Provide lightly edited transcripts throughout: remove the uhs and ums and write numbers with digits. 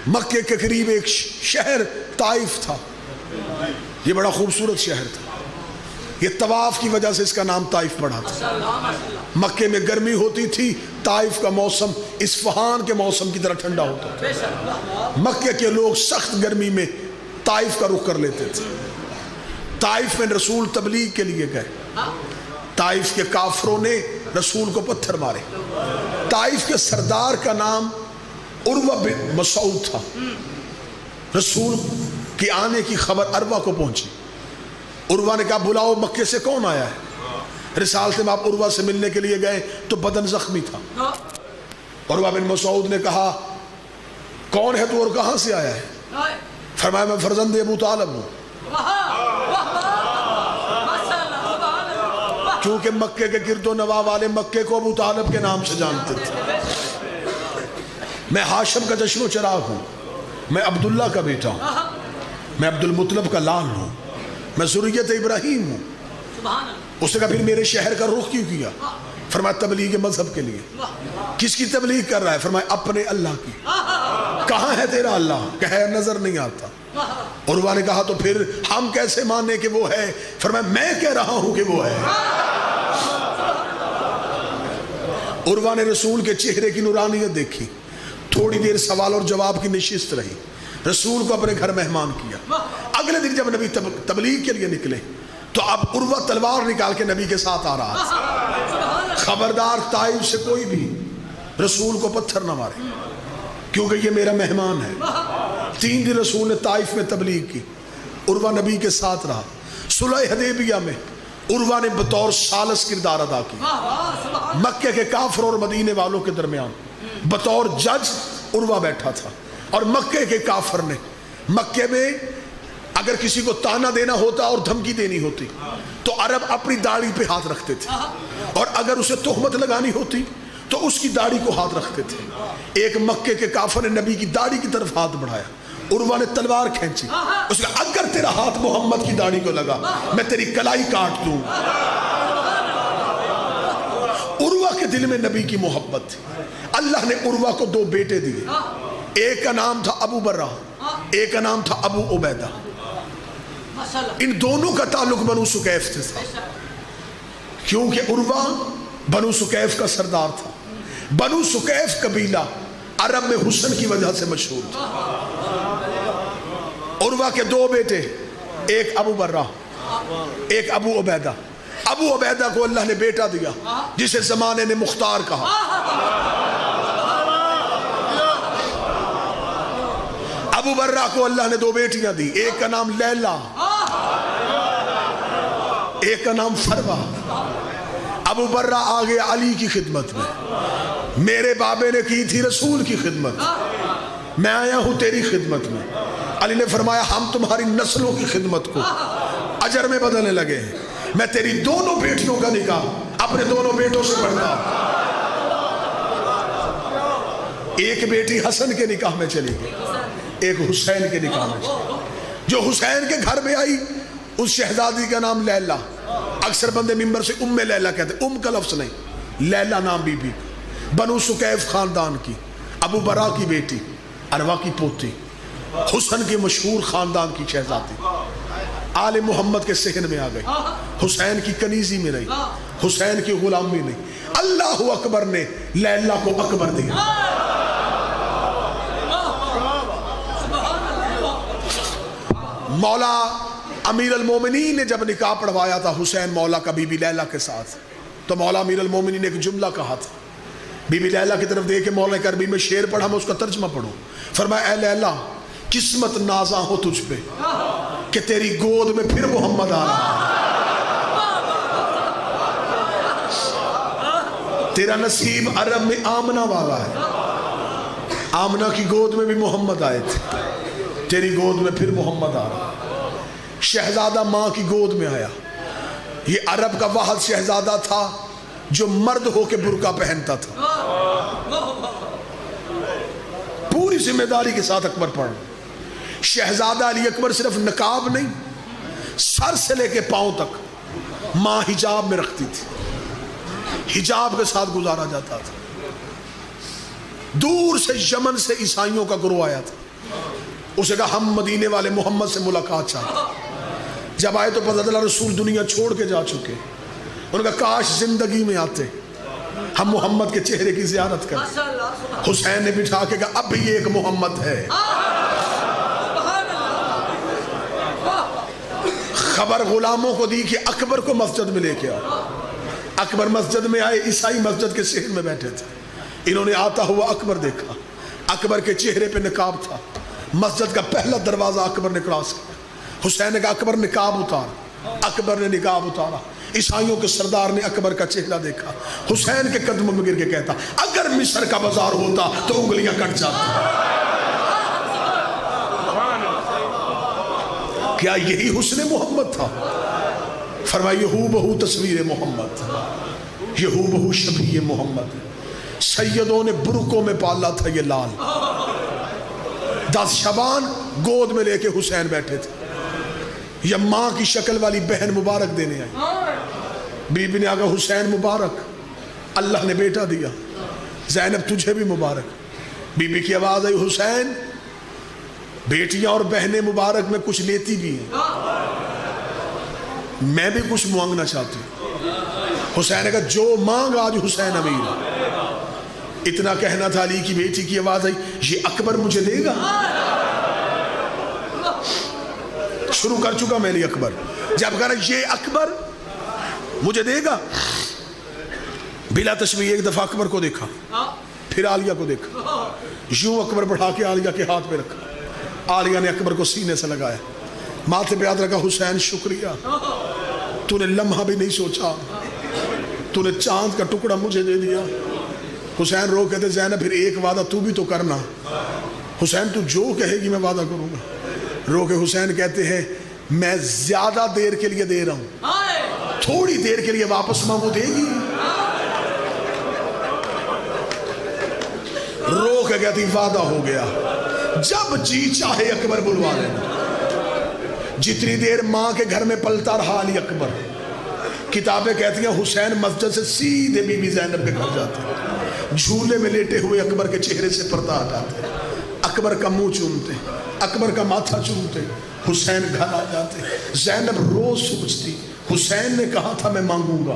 مکے کے قریب ایک شہر طائف تھا، یہ بڑا خوبصورت شہر تھا، یہ طواف کی وجہ سے اس کا نام طائف پڑا تھا۔ مکے میں گرمی ہوتی تھی، طائف کا موسم اصفہان کے موسم کی طرح ٹھنڈا ہوتا تھا۔ مکے کے لوگ سخت گرمی میں طائف کا رخ کر لیتے تھے۔ طائف میں رسول تبلیغ کے لیے گئے، طائف کے کافروں نے رسول کو پتھر مارے۔ طائف کے سردار کا نام عروہ بن مسعود تھا۔ رسول کی آنے کی خبر عروہ کو پہنچی۔ عروہ نے کہا بلاؤ مکے سے کون آیا ہے؟ رسالت میں آپ عروہ سے ملنے کے لیے گئے تو بدن زخمی تھا۔ عروہ بن مسعود نے کہا کون ہے تو اور کہاں سے آیا ہے؟ فرمایا میں فرزند ابو طالب ہوں۔ کیونکہ مکے کے گرد و نواح والے مکے کو ابو طالب کے نام سے جانتے تھے۔ میں ہاشم کا جشن و چراغ ہوں، میں عبداللہ کا بیٹا ہوں، میں عبد المطلب کا لال ہوں، میں ذریت ابراہیم ہوں۔ اس نے کہا پھر میرے شہر کا رخ کیوں کیا؟ فرمایا تبلیغ مذہب کے لیے۔ کس کی تبلیغ کر رہا ہے؟ فرمایا اپنے اللہ کی۔ کہاں ہے تیرا اللہ؟ کہے نظر نہیں آتا۔ عروہ نے کہا تو پھر ہم کیسے مانے کہ وہ ہے؟ فرمایا میں کہہ رہا ہوں کہ وہ ہے۔ عروہ نے رسول کے چہرے کی نورانیت دیکھی، تھوڑی دیر سوال اور جواب کی نشست رہی، رسول کو اپنے گھر مہمان کیا۔ اگلے دن جب نبی تبلیغ کے لیے نکلے تو اب عروہ تلوار نکال کے نبی کے ساتھ آ رہا تھا۔ خبردار طائف سے کوئی بھی رسول کو پتھر نہ مارے، کیونکہ یہ میرا مہمان ہے۔ 3 دن رسول نے طائف میں تبلیغ کی، عروہ نبی کے ساتھ رہا۔ صلح حدیبیہ میں عروہ نے بطور ثالث کردار ادا کیا۔ مکے کے کافر اور مدینے والوں کے درمیان بطور جج عروہ بیٹھا تھا، اور مکے کے کافر نے، مکے میں اگر کسی کو تانا دینا ہوتا اور دھمکی دینی ہوتی تو عرب اپنی داڑھی پہ ہاتھ رکھتے تھے، اور اگر اسے تہمت لگانی ہوتی تو اس کی داڑھی کو ہاتھ رکھتے تھے۔ ایک مکے کے کافر نے نبی کی داڑھی کی طرف ہاتھ بڑھایا، عروہ نے تلوار کھینچی، اس نے کہا اگر تیرا ہاتھ محمد کی داڑھی کو لگا میں تیری کلائی کاٹ دوں۔ عروہ کے دل میں نبی کی محبت تھی۔ اللہ نے عروہ کو 2 بیٹے دیے، ایک کا نام تھا ابو برہ، ایک کا نام تھا ابو عبیدہ۔ ان دونوں کا تعلق بنو سکیف سے تھا، کیونکہ عروہ بنو سکیف کا سردار تھا۔ بنو سکیف قبیلہ عرب میں حسن کی وجہ سے مشہور تھا۔ عروہ کے 2 بیٹے، ایک ابو برہ ایک ابو عبیدہ۔ ابو عبیدہ کو اللہ نے بیٹا دیا جسے زمانے نے مختار کہا۔ ابو برہ کو اللہ نے 2 بیٹیاں دی، ایک کا نام لیلا، ایک کا نام فروہ۔ ابو برہ آگے علی کی خدمت میں، میرے بابے نے کی تھی رسول کی خدمت، میں آیا ہوں تیری خدمت میں۔ علی نے فرمایا ہم تمہاری نسلوں کی خدمت کو اجر میں بدلنے لگے ہیں، میں تیری دونوں بیٹیوں کا نکاح اپنے دونوں بیٹوں سے پڑھتا۔ ایک بیٹی حسن کے نکاح میں چلی گئی، ایک حسین کے نکاح میں چلی گئی۔ جو حسین کے گھر میں آئی اس شہزادی کا نام لیلا، اکثر بندے ممبر سے ام لیلا کہتے، ام کا لفظ نہیں، لیلا نام بی بی، بنو سکیف خاندان کی، ابو برہ کی بیٹی، عروہ کی پوتی، حسن کے مشہور خاندان کی شہزادی، آل محمد کے صحن میں آ گئی، حسین کی کنیزی میں رہی، حسین کی غلامی نہیں۔ اللہ اکبر نے لیلا کو اکبر دیا۔ مولا امیر المومنین نے جب نکاح پڑھوایا تھا حسین مولا کا بی بی لیلا کے ساتھ، تو مولا امیر المومنین نے ایک جملہ کہا تھا، بی بی لیلا کی طرف دیکھ کے مولا عربی میں شعر پڑھا، میں اس کا ترجمہ پڑھوں۔ فرمایا اے لیلا قسمت نازاں ہو تجھ پہ کہ تیری گود میں پھر محمد آ رہا ہے، تیرا نصیب عرب میں آمنہ والا ہے، آمنہ کی گود میں بھی محمد آئے تھے، تیری گود میں پھر محمد آ رہا ہے۔ شہزادہ ماں کی گود میں آیا، یہ عرب کا واحد شہزادہ تھا جو مرد ہو کے برقع پہنتا تھا۔ پوری ذمہ داری کے ساتھ اکبر پڑھ، شہزادہ علی اکبر صرف نقاب نہیں، سر سے لے کے پاؤں تک ماں حجاب میں رکھتی تھی، حجاب کے ساتھ گزارا جاتا تھا۔ دور سے یمن سے عیسائیوں کا گروہ آیا تھا، اسے کہا ہم مدینے والے محمد سے ملاقات چاہتے. جب آئے تو پتہ چلا رسول دنیا چھوڑ کے جا چکے. انہوں نے کہا کاش زندگی میں آتے, ہم محمد کے چہرے کی زیارت کریں. حسین نے بٹھا کے کہا اب بھی ایک محمد ہے. خبر غلاموں کو دی کہ اکبر کو مسجد میں لے کے آؤ. اکبر مسجد میں آئے, عیسائی مسجد کے صحن میں بیٹھے تھے. انہوں نے آتا ہوا اکبر دیکھا. اکبر کے چہرے پہ نقاب تھا. مسجد کا پہلا دروازہ اکبر نے کراس کیا. حسین نے کہا اکبر نقاب اتار. اکبر نے نقاب اتارا. عیسائیوں کے سردار نے اکبر کا چہرہ دیکھا. حسین کے قدموں میں گر کے کہتا اگر مصر کا بازار ہوتا تو انگلیاں کٹ جاتی. کیا یہی حسن محمد تھا؟ فرمایا یہ ہو بہو تصویر محمد, یہ ہو بہو شبیہ محمد. سیدوں نے برقوں میں پالا تھا یہ لال. 10 شعبان گود میں لے کے حسین بیٹھے تھے. یہ ماں کی شکل والی بہن مبارک دینے آئی. بی بی نے آگا حسین مبارک, اللہ نے بیٹا دیا. زینب تجھے بھی مبارک. بی بی کی آواز آئی حسین بیٹیاں اور بہنیں مبارک میں کچھ لیتی بھی ہیں, میں بھی کچھ مانگنا چاہتی ہوں. حسین نے کہا جو مانگ آج حسین امیر. اتنا کہنا تھا, علی کی بیٹی کی آواز آئی یہ اکبر مجھے دے گا. شروع کر چکا میں نے اکبر. جب کہا یہ اکبر مجھے دے گا, بلا تشبیہ ایک دفعہ اکبر کو دیکھا, پھر عالیہ کو دیکھا. یوں اکبر بڑھا کے عالیہ کے ہاتھ پہ رکھا. عالیہ نے اکبر کو سینے سے لگایا, ماتھے پہ ہاتھ رکھا. حسین شکریہ, تو نے لمحہ بھی نہیں سوچا, تو نے چاند کا ٹکڑا مجھے دے دیا. حسین رو کہتے زینب پھر ایک وعدہ تو بھی تو کرنا. حسین تو جو کہے گی میں وعدہ کروں گا. رو کے حسین کہتے ہیں میں زیادہ دیر کے لیے دے رہا ہوں, تھوڑی دیر کے لیے واپس مانگو دے گی. رو کے کہتی وعدہ ہو گیا, جب جی چاہے اکبر بلوا لینا. جتنی دیر ماں کے گھر میں پلتا رہا علی اکبر. کتابیں کہتی ہیں حسین مسجد سے سیدھے بی بی زینب کے گھر جاتے, جھولے میں لیٹے ہوئے اکبر کے چہرے سے پردہ ہٹاتے, اکبر کا منہ چومتے, اکبر کا ماتھا چومتے. حسین گھر آ جاتے. زینب روز سوچتی حسین نے کہا تھا میں مانگوں گا.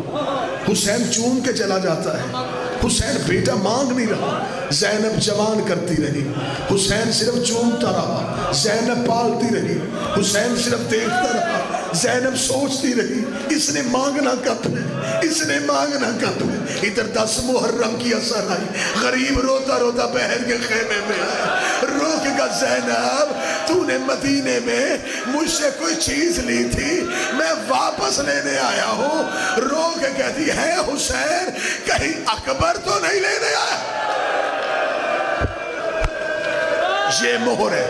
حسین چوم کے چلا جاتا ہے. حسین بیٹا مانگ نہیں رہا. زینب جوان کرتی رہی, حسین صرف چومتا رہا. زینب پالتی رہی, حسین صرف دیکھتا رہا. زینب سوچتی رہی اس نے مانگنا کب ہے, اس نے مانگنا کب ہے. ادھر 10 محرم کی اثر آئی, غریب روتا روتا بہن کے خیمے میں آیا. رو کے کہا زینب تو نے مدینے میں مجھ سے کوئی چیز لی تھی, میں واپس لینے آیا ہوں. رو کے کہتی ہے حسین کہیں اکبر تو نہیں لینے آیا. یہ مہر ہے,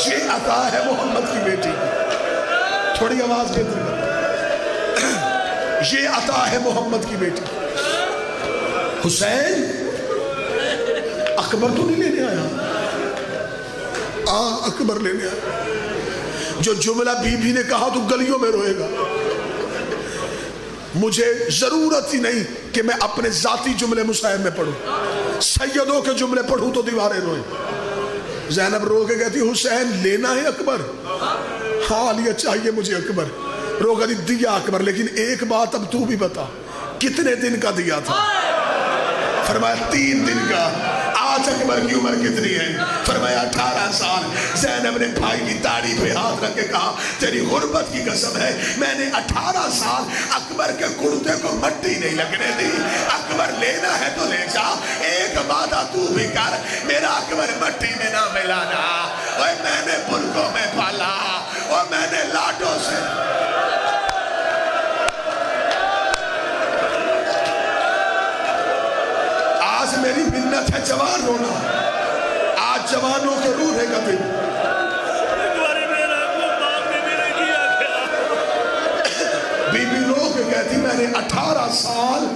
یہ عطا ہے محمد کی بیٹی کی. تھوڑی آواز بہتر کر. یہ عطا ہے محمد کی بیٹی. حسین اکبر تو نہیں لینے آیا, اکبر لینے آیا. جو جملہ بی بی نے کہا تو گلیوں میں روئے گا. مجھے ضرورت ہی نہیں کہ میں اپنے ذاتی جملے مصاحب میں پڑھوں, سیدوں کے جملے پڑھوں تو دیواریں روئیں. زینب رو کے کہتی حسین لینا ہے اکبر. ہاں لیا چاہیے مجھے اکبر. رو کہتی دیا اکبر, لیکن ایک بات اب تو بھی بتا کتنے دن کا دیا تھا. فرمایا 3 دن کا. آج اکبر کی عمر کتنی ہے؟ فرمایا 18 سال. زینب نے بھائی کی داڑھی پہ ہاتھ رکھ کے کہا تیری غربت کی قسم ہے میں نے 18 سال اکبر کے کرتے کو مٹی نہیں لگنے دی. اکبر لینا ہے تو لے جا, ایک وعدہ تو بھی کر میرا اکبر مٹی میں نہ ملانا. اور میں نے بلکوں میں پالا اور میں نے لاٹوں سے. آج میری منت ہے جوان ہونا, آج جوانوں کے روح کا دن. بی بی لوگ کہتی میں نے 18 سال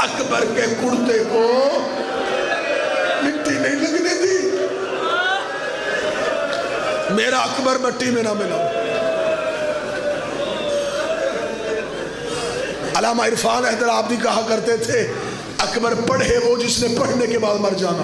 اکبر کے کرتے کو مٹی نہیں لگنے دی. میرا اکبر مٹی میں نہ ملا. علامہ عرفان حیدر آبادی کہا کرتے تھے اکبر پڑھے وہ جس نے پڑھنے کے بعد مر جانا.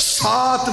7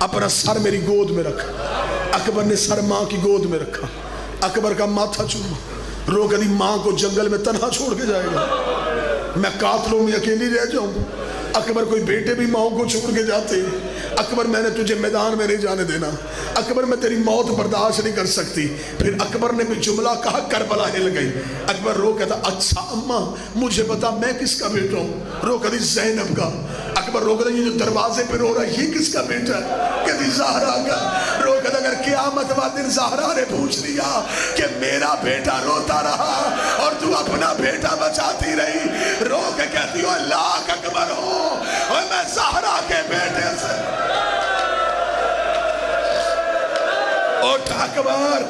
اپنا سر میری گود میں رکھا. اکبر نے سر ماں کی گود میں رکھا. اکبر کا ماتھا چوما. رو کہتی ماں کو جنگل میں تنہا چھوڑ کے جائے گا؟ میں قاتلوں میں اکیلی رہ جاؤں گا؟ اکبر کوئی بیٹے بھی ماں کو چھوڑ کے جاتے ہیں. اکبر میں نے تجھے میدان میں نہیں جانے دینا. اکبر میں تیری موت برداشت نہیں کر سکتی. پھر اکبر نے کوئی جملہ کہا, کربلا ہل گئی. اکبر رو کہتا اچھا اماں مجھے بتا میں کس کا بیٹا ہوں؟ رو کہتی زینب کا. اکبر رو کہتا یہ جو دروازے پہ رو رہا ہے یہ کس کا بیٹا ہے؟ کہتی زہرا کا. رو کہتا اگر قیامت والے دن زہرا نے پوچھ لیا کہ میرا بیٹا روتا رہا اور تو اپنا بیٹا بچاتی رہی, رو کے کہتی ہو اللہ اکبر ہو اور میں زہرا کے بیٹے سے. اٹھ اکبر,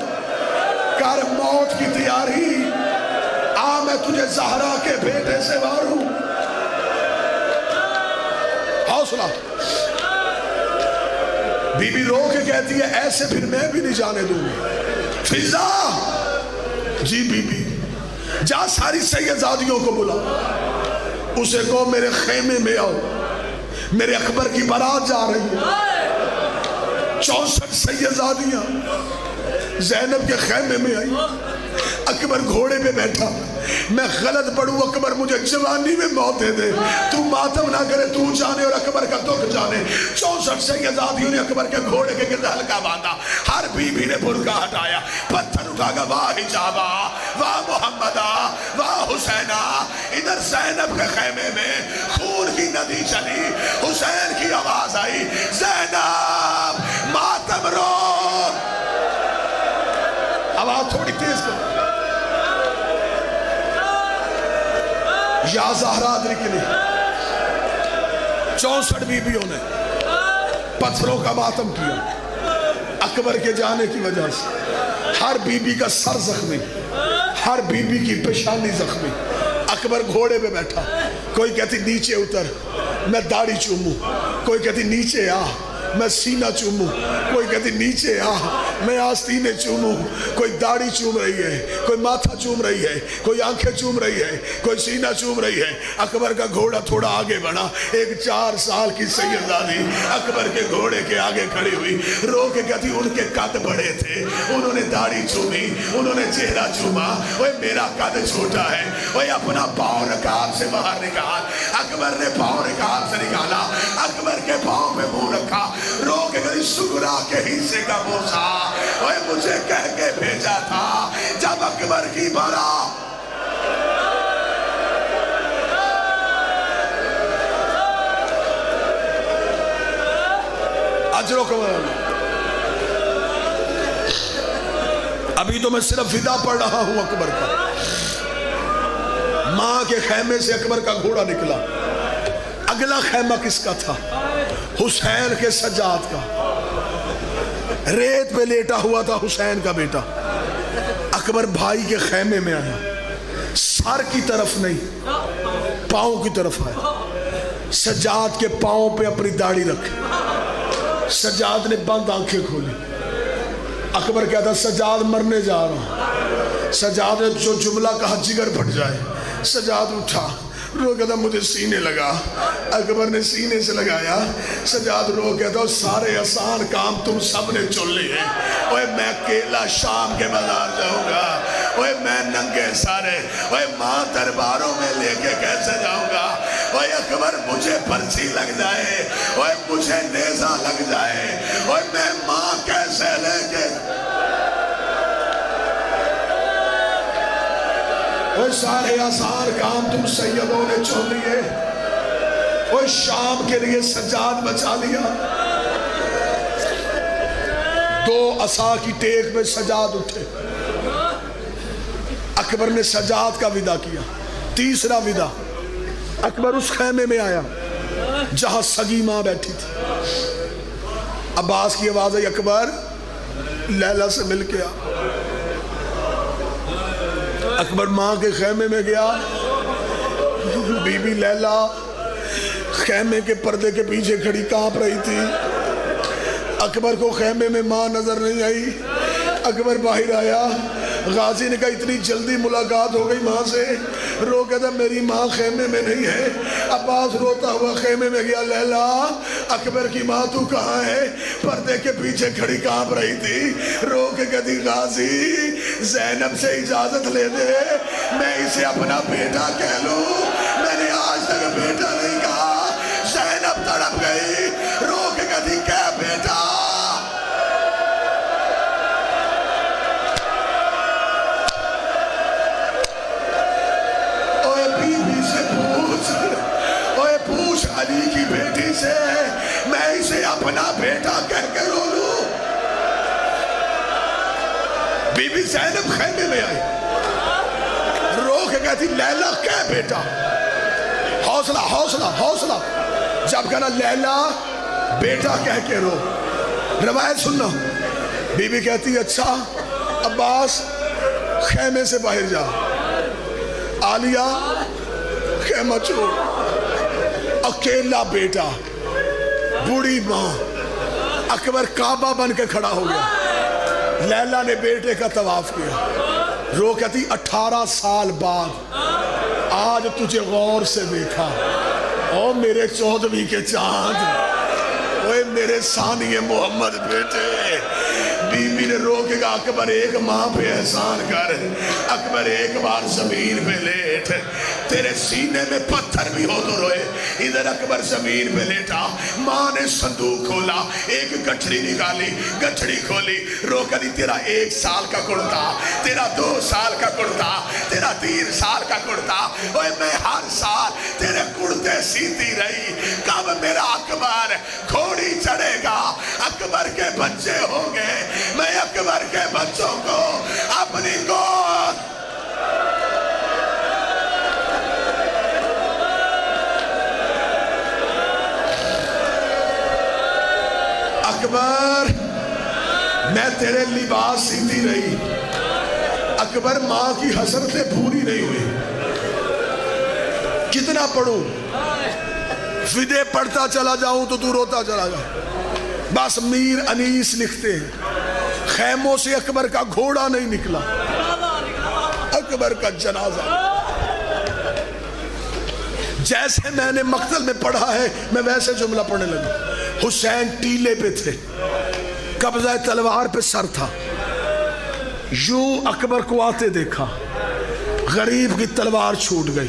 کر موت کی تیاری, آ میں تجھے زہرا کے بیٹے سے ماروں. حوصلہ. بی بی رو کے کہتی ہے ایسے پھر میں بھی نہیں جانے دوں گی. فضا, جی بی بی, جا ساری سیدزادیوں کو بلا, اسے کہو میرے خیمے میں آؤ, میرے اکبر کی بارات جا رہی ہے. 64 سیدزادیاں زینب کے خیمے میں آئی. اکبر گھوڑے پہ بیٹھا. میں غلط پڑھوں اکبر مجھے جوانی میں موت دے دے, تو ماتم نہ کرے, تو جانے اور اکبر کا دکھ جانے. 64 سیدزادیوں نے اکبر کے گھوڑے کے گرد حلقہ باندھا. ہر بی بی نے برقع ہٹایا, پتھر اٹھا گا, واہ حجابہ, واہ محمدہ, واہ حسینہ. ادھر زینب کے خیمے میں خون کی ندی چلی. حسین کی آواز آئی, زینب ماتم رو. آواز تھوڑی تیز کرو. یا زہرا ادری کے لیے 64 بیویوں نے پتھروں کا ماتم کیا اکبر کے جانے کی وجہ سے. ہر بی بی کا سر زخمی, ہر بی بی کی پیشانی زخمی. اکبر گھوڑے پہ بیٹھا. کوئی کہتی نیچے اتر میں داڑھی چوموں, کوئی کہتی نیچے آ میں سینہ چوموں, کوئی کہتی نیچے آ میں آستینے چوموں. کوئی داڑھی چوم رہی ہے, کوئی ماتھا چوم رہی ہے, کوئی آنکھیں چوم رہی ہے, کوئی سینہ چوم رہی ہے. اکبر کا گھوڑا تھوڑا آگے بڑھا. ایک 4 سال کی سیدزادی اکبر کے گھوڑے کے آگے کھڑی ہوئی. رو کے کہتی ان کے قد بڑے تھے, انہوں نے داڑھی چومی, انہوں نے چہرہ چوما. اوے میرا قد چھوٹا ہے, اوے اپنا پاؤں رکاب سے باہر نکال. اکبر نے پاؤں رکاب سے نکالا, اکبر کے پاؤں پہ منہ رکھا. رو کے کہتی سغرا کے حصے کا بوسا, اوے مجھے کہہ کے بھیجا تھا جب اکبر کی بارات. اجر و کمال. ابھی تو میں صرف فدا پڑھ رہا ہوں اکبر کا. ماں کے خیمے سے اکبر کا گھوڑا نکلا. اگلا خیمہ کس کا تھا؟ حسین کے سجاد کا. ریت پہ لیٹا ہوا تھا حسین کا بیٹا. اکبر بھائی کے خیمے میں آیا, سر کی طرف نہیں پاؤں کی طرف آیا. سجاد کے پاؤں پہ اپنی داڑھی رکھی. سجاد نے بند آنکھیں کھولی. اکبر کہتا سجاد مرنے جا رہا. سجاد نے جو جملہ کہا جگر پھٹ جائے. سجاد اٹھا, رو کہتا مجھے سینے لگا. اکبر نے سینے سے لگایا. سجاد رو کہتا سارے آسان کام تم سب نے چن لیے. اوے میں اکیلا شام کے بازار جاؤں گا, اوے میں ننگے سارے, اوے ماں درباروں میں لے کے کیسے جاؤں گا. اوے اکبر مجھے پرچی لگ جائے, اوے مجھے نیزہ لگ جائے, اوے میں ماں کیسے لے کے. وہ سارے آسان کام تم سیدوں نے چن لیے. وہ شام کے لیے سجاد بچا لیا. 2 عصا کی ٹیک میں سجاد اٹھے. اکبر نے سجاد کا ودا کیا. تیسرا ودا, اکبر اس خیمے میں آیا جہاں سگی ماں بیٹھی تھی. عباس کی آواز آئی, اکبر لیلا سے مل کے آ. اکبر ماں کے خیمے میں گیا. بی بی لیلا خیمے کے پردے کے پیچھے کھڑی کانپ رہی تھی. اکبر کو خیمے میں ماں نظر نہیں آئی. اکبر باہر آیا. غازی نے کہا اتنی جلدی ملاقات ہو گئی ماں سے. رو کہتا میری ماں خیمے میں نہیں ہے. عباس روتا ہوا خیمے میں گیا، لیلا اکبر کی ماں تو کہاں ہے؟ پردے کے پیچھے کھڑی کانپ رہی تھی، رو کے کہتی غازی زینب سے اجازت لے دے، میں اسے اپنا بیٹا کہہ لوں، میں نے آج تک بیٹا نہیں کہا۔ زینب تڑپ گئی، رو کے کہتی کیا بیٹا؟ پوچھ علی کی بیٹی سے، میں اسے اپنا بیٹا کہہ کے رو لوں؟ بی بی زینب خیمے میں آئی، رو کے کہتی لیلا کیا بیٹا؟ حوصلہ حوصلہ حوصلہ، جب کہنا لیلا بیٹا کہہ کے رو۔ روایت سننا، بی بی کہتی اچھا عباس خیمے سے باہر جا، عالیہ خیمہ چھوڑ، اکیلا بیٹا، بوڑھی ماں، اکبر کعبہ بن کے کھڑا ہو گیا۔ لیلا نے بیٹے کا طواف کیا، رو کہتی 18 سال بعد آج تجھے غور سے دیکھا، او میرے 14ویں کے چاند، اوے میرے ثانی محمد بیٹے۔ بی بی نے رو کے کہا اکبر ایک ماں پہ احسان کر، اکبر ایک بار زمین پہ لیٹ، تیرے سینے میں پتھر بھی ہو تو روئے۔ ادھر اکبر زمین پہ لیٹا، ماں نے صندوق کھولا، ایک گٹھڑی نکالی، گٹھڑی کھولی، رو کہتی تیرا 1 سال کا کرتا، تیرا 2 سال کا کرتا، تیرا 3 سال کا کرتا، اوے میں ہر سال تیرے کرتے سیتی رہی، کب میرا اکبر گھوڑی چڑھے گا؟ اکبر کے بچے ہوں گے، میں اکبر کے بچوں کو اپنی گود۔ اکبر میں تیرے لباس سیتی رہی، اکبر ماں کی حسرتیں پوری نہیں ہوئی، کتنا پڑھوں؟ فدے پڑھتا چلا جاؤں تو تو روتا چلا جا۔ بس میر انیس لکھتے ہیں خیموں سے اکبر کا گھوڑا نہیں نکلا، اکبر کا جنازہ۔ جیسے میں نے مقتل میں پڑھا ہے میں ویسے جملہ پڑھنے لگا۔ حسین ٹیلے پہ تھے، قبضہ تلوار پہ سر تھا، یوں اکبر کو آتے دیکھا، غریب کی تلوار چھوٹ گئی،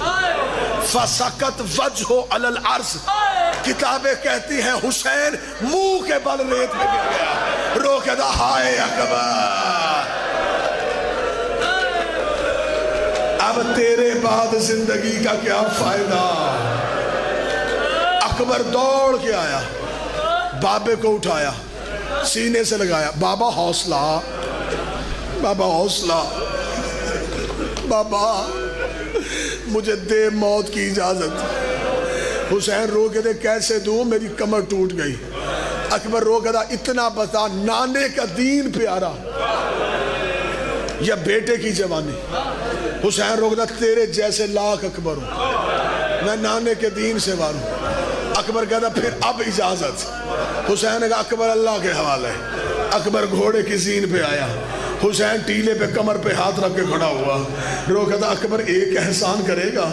فسکت وجہو علی الارض، کتابیں کہتی ہیں حسین منہ کے بل ریت میں گر گیا، رو کے دا ہائے اکبر، اب تیرے بعد زندگی کا کیا فائدہ؟ اکبر دوڑ کے آیا، بابے کو اٹھایا، سینے سے لگایا، بابا حوصلہ، بابا حوصلہ، بابا مجھے دے موت کی اجازت۔ حسین رو کے دے کیسے دوں، میری کمر ٹوٹ گئی۔ اکبر رو کے دا اتنا بتا، نانے کا دین پیارا یا بیٹے کی جوانی؟ حسین رو کے دا تیرے جیسے لاکھ اکبر ہوں، میں نانے کے دین سے واروں۔ اکبر کہتا پھر اب اجازت۔ حسین نے کہا اکبر اللہ کے حوالے۔ اکبر گھوڑے کی زین پہ آیا، حسین ٹیلے پہ کمر پہ ہاتھ رکھ کے کھڑا ہوا، رو کہتا اکبر ایک احسان کرے گا؟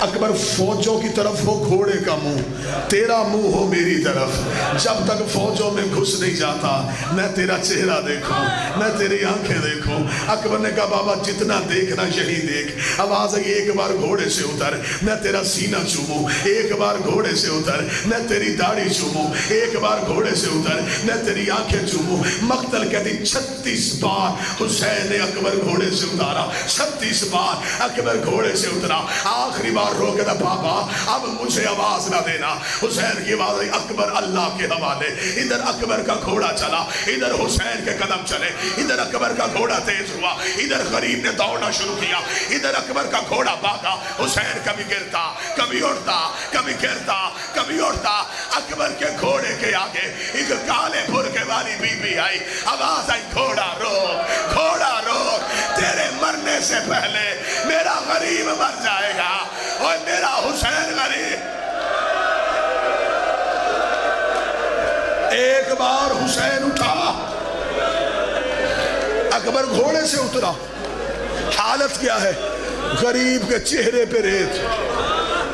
اکبر فوجوں کی طرف ہو گھوڑے کا منہ، تیرا منہ ہو میری طرف، جب تک فوجوں میں گھس نہیں جاتا میں تیرا چہرہ دیکھوں، میں تیری آنکھیں دیکھوں۔ اکبر نے کہا بابا جتنا دیکھنا یہی دیکھ۔ آواز ہے ایک بار گھوڑے سے اتر، میں تیرا سینہ چوموں، ایک بار گھوڑے سے اتر، میں تیری داڑھی چوموں، ایک بار گھوڑے سے اتر، میں تیری آنکھیں چوموں۔ مقتل کہتی 36 بار حسین نے اکبر گھوڑے سے اتارا، 36 بار اکبر گھوڑے سے اترا۔ آخری بار رو کے بابا اب مجھے آواز نہ دینا۔ حسین کی آواز اکبر اللہ کے حوالے۔ ادھر اکبر کا گھوڑا چلا، ادھر حسین کے قدم چلے، ادھر اکبر کا گھوڑا تیز ہوا، ادھر غریب نے دوڑنا شروع کیا، ادھر اکبر کا گھوڑا بھاگا۔ حسین کبھی گرتا، کبھی اڑتا، کبھی گرتا، کبھی اڑتا۔ اکبر کے گھوڑے کے آگے ایک کالے برقعے والی بی بی آئی، آواز آئی گھوڑا روک، گھوڑا روک، تیرے مرنے سے پہلے میرا غریب مر جائے گا، اور میرا حسین غریب۔ ایک بار حسین اٹھا، اکبر گھوڑے سے اترا، حالت کیا ہے؟ غریب کے چہرے پہ ریت،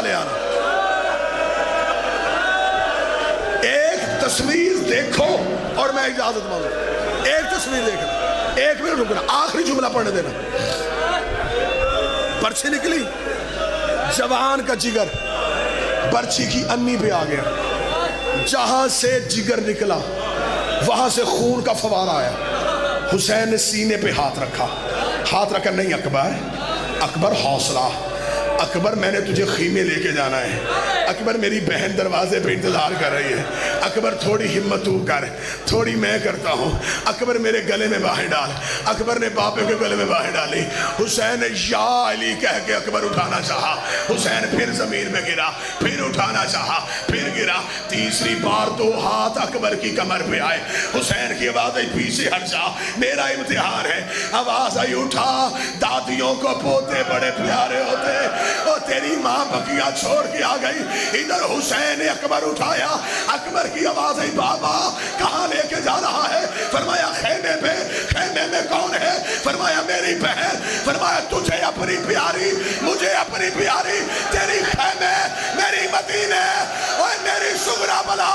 لے آنا. ایک تصویر دیکھو اور میں اجازت مانگوں. ایک تصویر دیکھنا, 1 منٹ رکنا, آخری جملہ پڑھنے دینا. برچھی نکلی, جوان کا جگر برچھی کی انی پہ آ گیا. جہاں سے جگر نکلا وہاں سے خون کا فوارہ آیا. حسین نے سینے پہ ہاتھ رکھا, نہیں اکبر, اکبر حوصلہ, اکبر میں نے تجھے خیمے لے کے جانا ہے, اکبر میری بہن دروازے پہ انتظار کر رہی ہے, اکبر تھوڑی ہمت تو کر, تھوڑی میں کرتا ہوں, اکبر میرے گلے میں باہیں ڈال. اکبر نے باپے کے گلے میں باہیں ڈالی. حسین نے یا علی کہہ کے اکبر اٹھانا چاہا, حسین پھر زمین میں گرا, پھر اٹھانا چاہا, پھر گرا. تیسری بار 2 ہاتھ اکبر کی کمر پہ آئے. حسین کی آواز آئی پیچھے ہٹ جا, میرا امتحان ہے. آواز آئی اٹھا, دادیوں کو پوتے بڑے پیارے ہوتے, اور تیری ماں بقیہ چھوڑ کے آ گئی. ادھر حسین نے اکبر اٹھایا. اکبر کی آواز آئی بابا کہاں لے کے جا رہا ہے؟ فرمایا خیمے پہ. خیمے میں کون ہے؟ فرمایا میری بہن. فرمایا تجھے اپنی پیاری, مجھے اپنی پیاری, تیری خیمے میری مدینے اور میری صغرا بلا